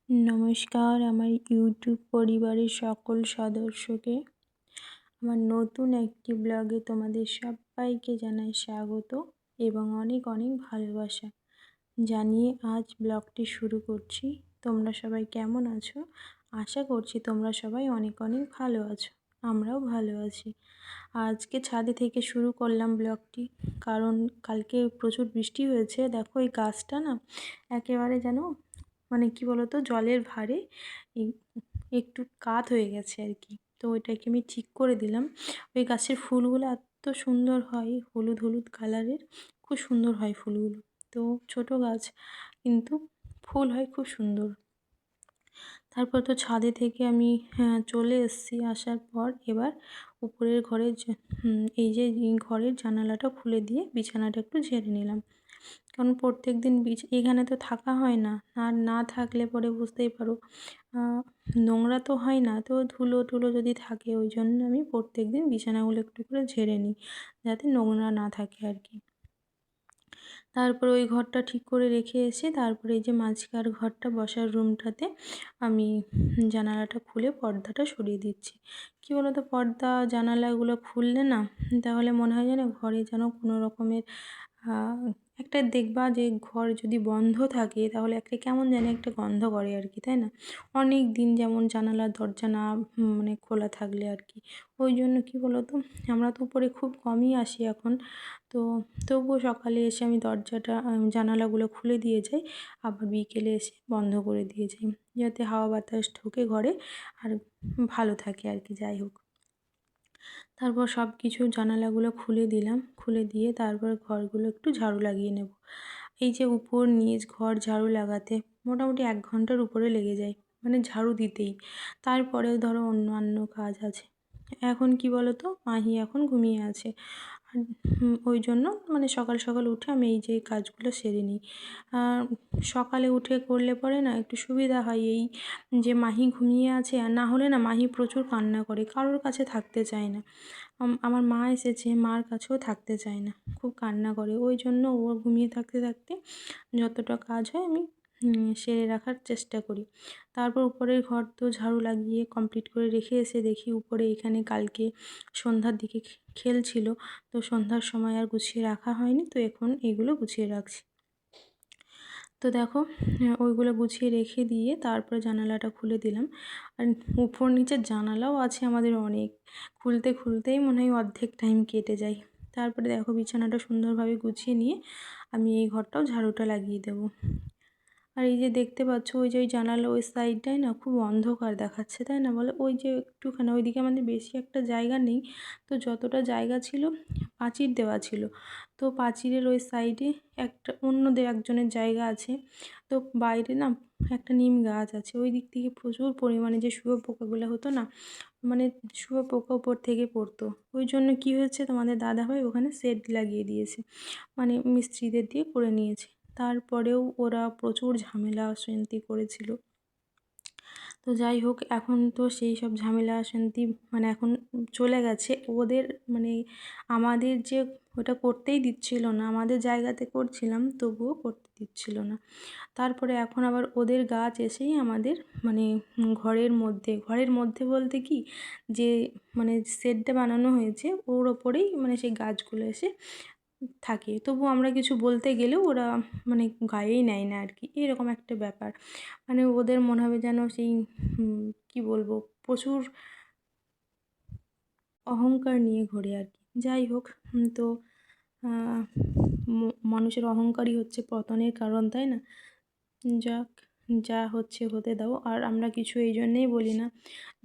নমস্কার আমার ইউটিউব পরিবারের সকল সদস্যকে আমার নতুন একটি ব্লগে তোমাদের সবাইকে জানাই স্বাগত এবং অনেক অনেক ভালোবাসা জানিয়ে আজ ব্লগটি শুরু করছি। তোমরা সবাই কেমন আছো? আশা করছি তোমরা সবাই অনেক অনেক ভালো আছো, আমরাও ভালো আছি। আজকে ছাদে থেকে শুরু করলাম ব্লগটি, কারণ কালকে প্রচুর বৃষ্টি হয়েছে। দেখো এই গাছটা না একেবারে যেন মানে কি বলতো জলের ভারে একটু কাত হয়ে গেছে আর কি। তো ওইটাকে আমি ঠিক করে দিলাম। ওই গাছের ফুলগুলো এত সুন্দর হয়, হলুদ হলুদ কালারের, খুব সুন্দর হয় ফুলগুলো। তো ছোট গাছ কিন্তু ফুল হয় খুব সুন্দর। তারপর তো ছাদে থেকে আমি চলে এসেছি। আসার পর এবার উপরের ঘরের এই যে ঘরের জানালাটা খুলে দিয়ে বিছানাটা একটু ঝেড়ে নিলাম, কারণ প্রত্যেক দিন এখানে তো থাকা হয় না, আর না থাকলে পরে বুঝতেই পারো নোংরা তো হয় না, তো ধুলো টুলো যদি থাকে ওই জন্য আমি প্রত্যেক দিন বিছানাগুলো একটু করে ঝেড়ে নিই, যাতে নোংরা না থাকে আর কি। তারপরে ওই ঘরটা ঠিক করে রেখে এসে তারপরে এই যে মাঝখার ঘরটা বসার রুমটাতে আমি জানালাটা খুলে পর্দাটা সরিয়ে দিচ্ছি। কী বলো তো, পর্দা জানালাগুলো খুললে না তাহলে মনে হয় যেন ঘরে যেন কোনো রকমের একটা দেখবা যে ঘর যদি বন্ধ থাকে তাহলে একটা কেমন যেন একটা গন্ধ করে আর কি, তাই না? অনেক দিন যেমন জানালার দরজা না মানে খোলা থাকলে আর কি। ওই জন্য কী বলো তো, আমরা তো উপরে খুব কমই আসি এখন, তো তবুও সকালে এসে আমি দরজাটা জানালাগুলো খুলে দিয়ে যাই, আবার বিকেলে এসে বন্ধ করে দিয়ে যাই, যাতে হাওয়া বাতাস ঢোকে ঘরে আর ভালো থাকে আর কি। যাই হোক, তারপর সব কিছু জানালাগুলো খুলে দিলাম, খুলে দিয়ে তারপর ঘরগুলো একটু ঝাড়ু লাগিয়ে নেব। এই যে উপর নিচ ঘর ঝাড়ু লাগাতে মোটামুটি 1 ঘন্টার উপরে লেগে যায়, মানে ঝাড়ু দিতেই। তারপরেও ধরো অন্যান্য কাজ আছে। এখন কি বলো তো, মাহি এখন ঘুমিয়ে আছে, আর ওই জন্য মানে সকাল সকাল উঠে আমি এই যে কাজগুলো সেরে নিই। সকালে উঠে করলে পরে না একটু সুবিধা হয়, এই যে মাহি ঘুমিয়ে আছে, আর না হলে না মাহি প্রচুর কান্না করে, কারোর কাছে থাকতে চায় না। আমার মা এসেছে, মার কাছেও থাকতে চায় না, খুব কান্না করে। ওই জন্য ও ঘুমিয়ে থাকতে থাকতে যতটা কাজ হয় আমি সেরে রাখার চেষ্টা করি। তারপর উপরের ঘর তো ঝাড়ু লাগিয়ে কমপ্লিট করে রেখে এসে দেখি উপরে এখানে কালকে সন্ধ্যার দিকে খেলছিল, তো সন্ধ্যার সময় আর গুছিয়ে রাখা হয়নি, তো এখন এগুলো গুছিয়ে রাখছি। তো দেখো ওইগুলো গুছিয়ে রেখে দিয়ে তারপরে জানালাটা খুলে দিলাম। আর উপর নিচের জানালাও আছে আমাদের অনেক, খুলতে খুলতেই মনে হয় অর্ধেক টাইম কেটে যায়। তারপরে দেখো বিছানাটা সুন্দরভাবে গুছিয়ে নিয়ে আমি এই ঘরটাও ঝাড়ুটা লাগিয়ে দেবো। আর এই যে দেখতে পাচ্ছ ওই যে ওই জানালা ওই সাইডটায় না খুব অন্ধকার দেখাচ্ছে, তাই না বলো? ওই যে একটুখানি ওইদিকে আমাদের বেশি একটা জায়গা নেই, তো যতটা জায়গা ছিল প্রাচীর দেওয়া ছিল, তো প্রাচীরের ওই সাইডে একটা অন্যদের একজনের জায়গা আছে, তো বাইরে না একটা নিম গাছ আছে, ওই দিক থেকে প্রচুর পরিমাণে যে শুয়োপোকাগুলো হতো না, মানে শুয়োপোকা উপর থেকে পড়তো। ওই জন্য কী হয়েছে, তোমাদের দাদাভাই ওখানে শেড লাগিয়ে দিয়েছে, মানে মিস্ত্রিদের দিয়ে করে নিয়েছে। তারপরেও ওরা প্রচুর ঝামেলা অশান্তি করেছিল। তো যাই হোক, এখন তো সেই সব ঝামেলা অশান্তি মানে এখন চলে গেছে। ওদের মানে আমাদের যে ওটা করতেই দিচ্ছিল না, আমাদের জায়গাতে করছিলাম তবুও করতে দিচ্ছিল না। তারপরে এখন আবার ওদের গাছ এসেই আমাদের মানে ঘরের মধ্যে বলতে কি, যে মানে শেডটা বানানো হয়েছে ওর ওপরেই মানে সেই গাছগুলো এসে থাকে, তবু আমরা কিছু বলতে গেলেও ওরা মানে গায়েই নেয় না আর কি। এরকম একটা ব্যাপার, মানে ওদের মনে হবে যেন সেই কী বলবো, প্রচুর অহংকার নিয়ে ঘোরে আর কি। যাই হোক, তো মানুষের অহংকারই হচ্ছে পতনের কারণ, তাই না? যাক, যা হচ্ছে হতে দাও। আর আমরা কিছু এই জন্যেই বলি না,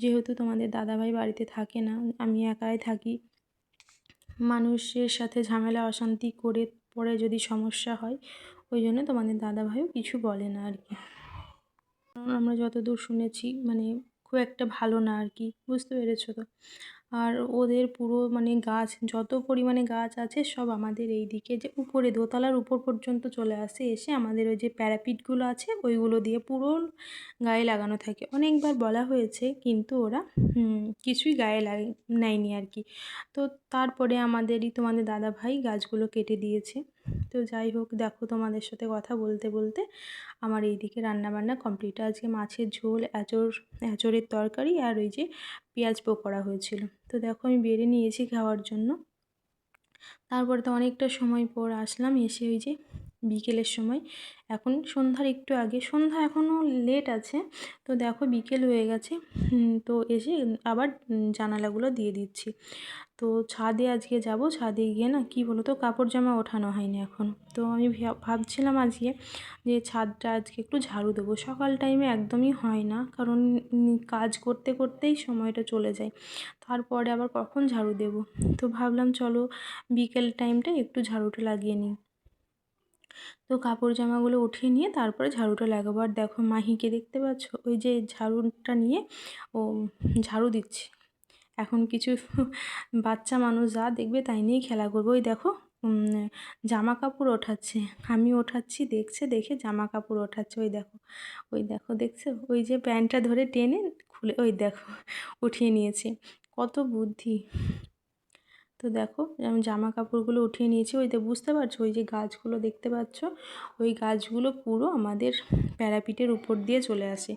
যেহেতু তোমাদের দাদাভাই বাড়িতে থাকে না, আমি একাই থাকি, মানুষের সাথে ঝামেলা অশান্তি করে পরে যদি সমস্যা হয়, ওই জন্য তোমাদের দাদাভাইও কিছু বলে না আর কি। কারণ আমরা যতদূর শুনেছি মানে খুব একটা ভালো না আর কি, বুঝতে পেরেছো তো? আর ওদের পুরো মানে গাছ যত পরিমাণে গাছ আছে সব আমাদের এই দিকে যে উপরে দোতলার উপর পর্যন্ত চলে আসে, এসে আমাদের ওই যে প্যারাপিটগুলো আছে ওইগুলো দিয়ে পুরো গায়ে লাগানো থাকে। অনেকবার বলা হয়েছে কিন্তু ওরা কিছুই গায়ে নেয়নি আর কি। তো তারপরে আমাদেরই তোমাদের দাদাভাই গাছগুলো কেটে দিয়েছে। তো যাই হোক, দেখো তোমাদের সাথে কথা বলতে বলতে আমার এইদিকে রান্নাবান্না কমপ্লিট। আজকে মাছের ঝোল, এঁচোড়ের তরকারি আর ওই যে পেঁয়াজ পকোড়া হয়েছিল। তো দেখো আমি বেড়ে নিয়েছি খাওয়ার জন্য। তারপরে তো অনেকটা সময় পর আসলাম, এসে ওই যে বিকেলের সময়, এখন সন্ধ্যার একটু আগে, সন্ধ্যা এখনও লেট আছে, তো দেখো বিকেল হয়ে গেছে। তো এসে আবার জানালাগুলো দিয়ে দিচ্ছি। তো ছাদে আজকে যাব, ছাদে গিয়ে না কী বলো তো, কাপড় জামা ওঠানো হয়নি এখনও। তো আমি ভাবছিলাম আজকে যে ছাদটা আজকে একটু ঝাড়ু দেবো। সকাল টাইমে একদমই হয় না, কারণ কাজ করতে করতেই সময়টা চলে যায়, তারপরে আবার কখন ঝাড়ু দেবো। তো ভাবলাম চলো বিকেল টাইমটা একটু ঝাড়ুটা লাগিয়ে নিই। তো কাপড় জামাগুলো উঠিয়ে নিয়ে তারপরে ঝাড়ুটা লাগাবো। আর দেখো মাহিকে দেখতে পাচ্ছ, ওই যে ঝাড়ুটা নিয়ে ও ঝাড়ু দিচ্ছে। এখন কিছু বাচ্চা মানুষ যা দেখবে তাই নিয়েই খেলা করবে। ওই দেখো জামা কাপড় ওঠাচ্ছে, আমি ওঠাচ্ছি, দেখছে, দেখে জামা কাপড় ওঠাচ্ছে। ওই দেখো, ওই দেখো, দেখছো, ওই যে প্যান্টটা ধরে টেনে খুলে, ওই দেখো উঠিয়ে নিয়েছে, কত বুদ্ধি। তো দেখো আমি জামা কাপড়গুলো উঠিয়ে নিয়েছি। ওই বুঝতে পারছো, ওই যে গাছগুলো দেখতে পাচ্ছ, ওই গাছগুলো পুরো আমাদের প্যারাপিটের উপর দিয়ে চলে আসে।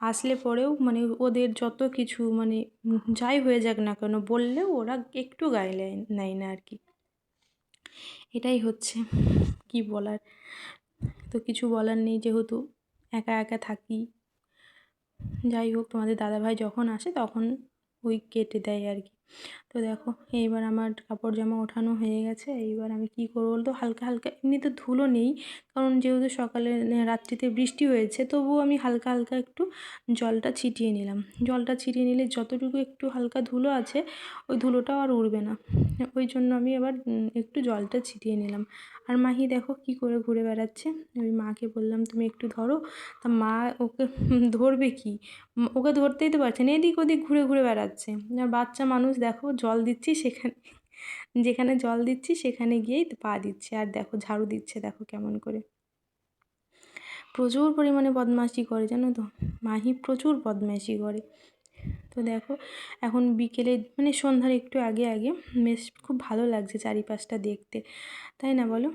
আসলে পরেও মানে ওদের যত কিছু মানে যাই হয়ে যাক না কেন, বললেও ওরা একটু গায়ে নেয় না আর কি। এটাই হচ্ছে কি বলার। তো কিছু বলার নেই, যেহেতু একা একা থাকি। যাই হোক, তোমাদের দাদাভাই যখন আসে তখন ওই কেটে দেয় আর কি। তো দেখো এইবার আমার কাপড় জামা ওঠানো হয়ে গেছে। এইবার আমি কী করবো বলতো, হালকা হালকা, এমনিতে ধুলো নেই, কারণ যেহেতু সকালে রাত্রিতে বৃষ্টি হয়েছে, তবুও আমি হালকা হালকা একটু জলটা ছিটিয়ে নিলাম। জলটা ছিটিয়ে নিলে যতটুকু একটু হালকা ধুলো আছে, ওই ধুলোটাও আর উড়বে না। ওই জন্য আমি আবার একটু জলটা ছিটিয়ে নিলাম। আর মাহি দেখো কি করে ঘুরে বেড়াচ্ছে। ওই মাকে বললাম তুমি একটু ধরো, তা মা ওকে ধরবে কি, ওকে ধরতেই তো পারছে না, এদিক ওদিক ঘুরে ঘুরে বেড়াচ্ছে। আর বাচ্চা মানুষ, দেখো জল দিচ্ছি সেখানে, যেখানে জল দিচ্ছি সেখানে গিয়েই পা দিচ্ছে, আর দেখো ঝাড়ু দিচ্ছে, দেখো কেমন করে। প্রচুর পরিমাণে বদমাইশি করে জানো তো, মাহি প্রচুর বদমাইশি করে। তো দেখো এখন বিকেলে মানে সন্ধ্যার একটু আগে আগে বেশ খুব ভালো লাগছে চারিপাশটা দেখতে, তাই না বলো?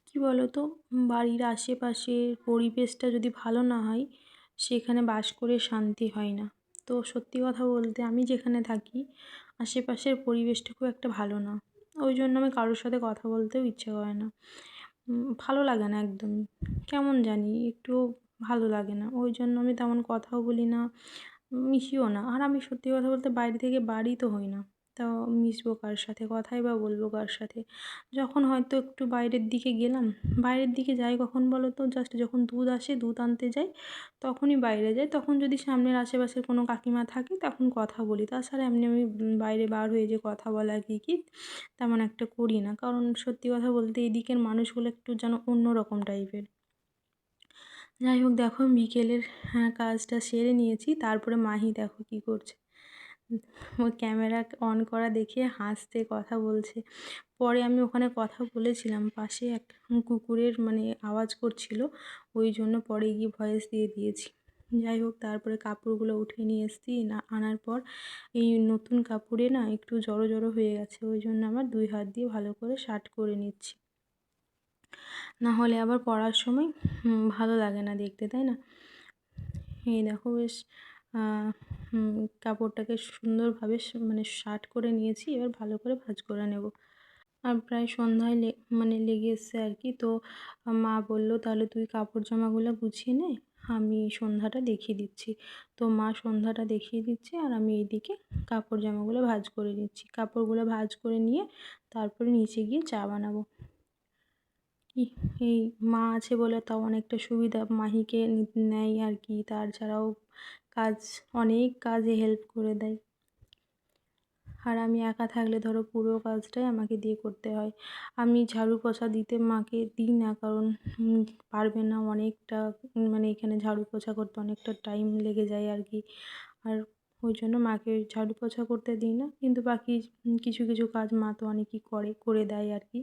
কি বলো তো, বাড়ির আশেপাশের পরিবেশটা যদি ভালো না হয়, সেখানে বাস করে শান্তি হয় না। তো সত্যি কথা বলতে, আমি যেখানে থাকি আশেপাশের পরিবেশটা খুব একটা ভালো না। ওই জন্য আমি কারোর সাথে কথা বলতেও ইচ্ছে করে না, ভালো লাগে না একদমই, কেমন জানি একটু ভালো লাগে না। ওই জন্য আমি তেমন কথাও বলি না, মিশিও না। আর আমি সত্যি কথা বলতে বাইরে থেকে বাড়ি তো হই না, তাও মিশবো কার সাথে, কথাই বা বলবো কার সাথে। যখন হয়তো একটু বাইরের দিকে গেলাম, বাইরের দিকে যাই কখন বলো তো, জাস্ট যখন দুধ আসে, দুধ আনতে যাই, তখনই বাইরে যাই। তখন যদি সামনের আশেপাশের কোনো কাকিমা থাকে তখন কথা বলি, তাছাড়া এমনি আমি বাইরে বার হয়ে যে কথা বলা কি তেমন একটা করি না। কারণ সত্যি কথা বলতে এদিকের মানুষগুলো একটু যেন অন্য রকম টাইপের। যাই হোক, দেখো বিকেলের কাজটা সেরে নিয়েছি। তারপরে মাহি দেখো কী করছে, ও ক্যামেরা অন করা দেখিয়ে হাসতে কথা বলছে। পরে আমি ওখানে কথা বলেছিলাম, পাশে একটা কুকুরের মানে আওয়াজ করছিল, ওই জন্য পরে গিয়ে ভয়েস দিয়ে দিয়েছি। যাই হোক, তারপরে কাপড়গুলো উঠিয়ে নিয়ে এসেছি, না আনার পর এই নতুন কাপড়ে না একটু জড়ো জড়ো হয়ে গেছে, ওই জন্য আমার 2 হাত দিয়ে ভালো করে শার্ট করে নিচ্ছি, না হলে আবার পরার সময় ভালো লাগে না দেখতে, তাই না? এই দেখো বেশ কাপড়টাকে সুন্দরভাবে মানে শার্ট করে নিয়েছি, এবার ভালো করে ভাঁজ করে নেব। আর প্রায় সন্ধ্যায় মানে লেগে এসছে আর কি। তো মা বলল তাহলে তুই কাপড় জামাগুলো গুছিয়ে নে, আমি সন্ধ্যাটা দেখিয়ে দিচ্ছি। তো মা সন্ধ্যাটা দেখিয়ে দিচ্ছে, আর আমি এইদিকে কাপড় জামাগুলো ভাঁজ করে নিচ্ছি। কাপড়গুলো ভাঁজ করে নিয়ে তারপরে নিচে গিয়ে চা বানাবো। এই মা আছে বলে তাও অনেকটা সুবিধা, মাহিকে নেয় আর কি, তাছাড়াও কাজ, অনেক কাজে হেল্প করে দেয়। আর আমি একা থাকলে ধরো পুরো কাজটাই আমাকে দিয়ে করতে হয়। আমি ঝাড়ু পোছা দিতে মাকে দিই না, কারণ পারবে না, অনেকটা মানে এখানে ঝাড়ু পোছা করতে অনেকটা টাইম লেগে যায় আর কি। আর ওই জন্য মাকে ঝাড়ু পোছা করতে দিই না, কিন্তু বাকি কিছু কিছু কাজ মা তো অনেকই করে দেয় আর কি।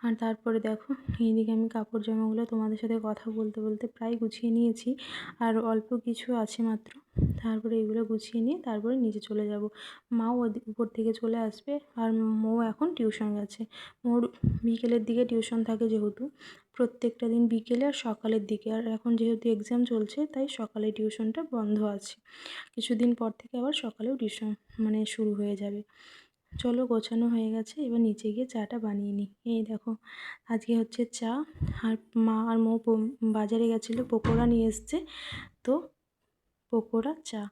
আর তারপরে দেখো এইদিকে আমি কাপড় জামাগুলো তোমাদের সাথে কথা বলতে বলতে প্রায় গুছিয়ে নিয়েছি, আর অল্প কিছু আছে মাত্র। তারপরে এগুলো গুছিয়ে নিয়ে তারপরে নিচে চলে যাব। মাও উপর থেকে চলে আসবে, আর মৌ এখন টিউশন গেছে। মোর বিকেলের দিকে টিউশন থাকে, যেহেতু প্রত্যেকটা দিন বিকেলে আর সকালের দিকে, আর এখন যেহেতু এক্সাম চলছে তাই সকালে টিউশনটা বন্ধ আছে। কিছুদিন পর থেকে আবার সকালেও টিউশন শুরু হয়ে যাবে। চলো, গোছানো হয়ে গেছে, এবার নিচে গিয়ে চাটা বানিয়ে নিই। এই দেখো, আজকে হচ্ছে চা, আর মা আর মৌ বাজারে গেছিলো, পকোড়া নিয়ে এসছে, তো পকোড়া চা।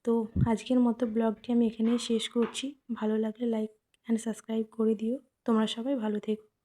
তো আজকের মতো ব্লগটি আমি এখানেই শেষ করছি। ভালো লাগলে লাইক অ্যান্ড সাবস্ক্রাইব করে দিও। তোমরা সবাই ভালো থেকো।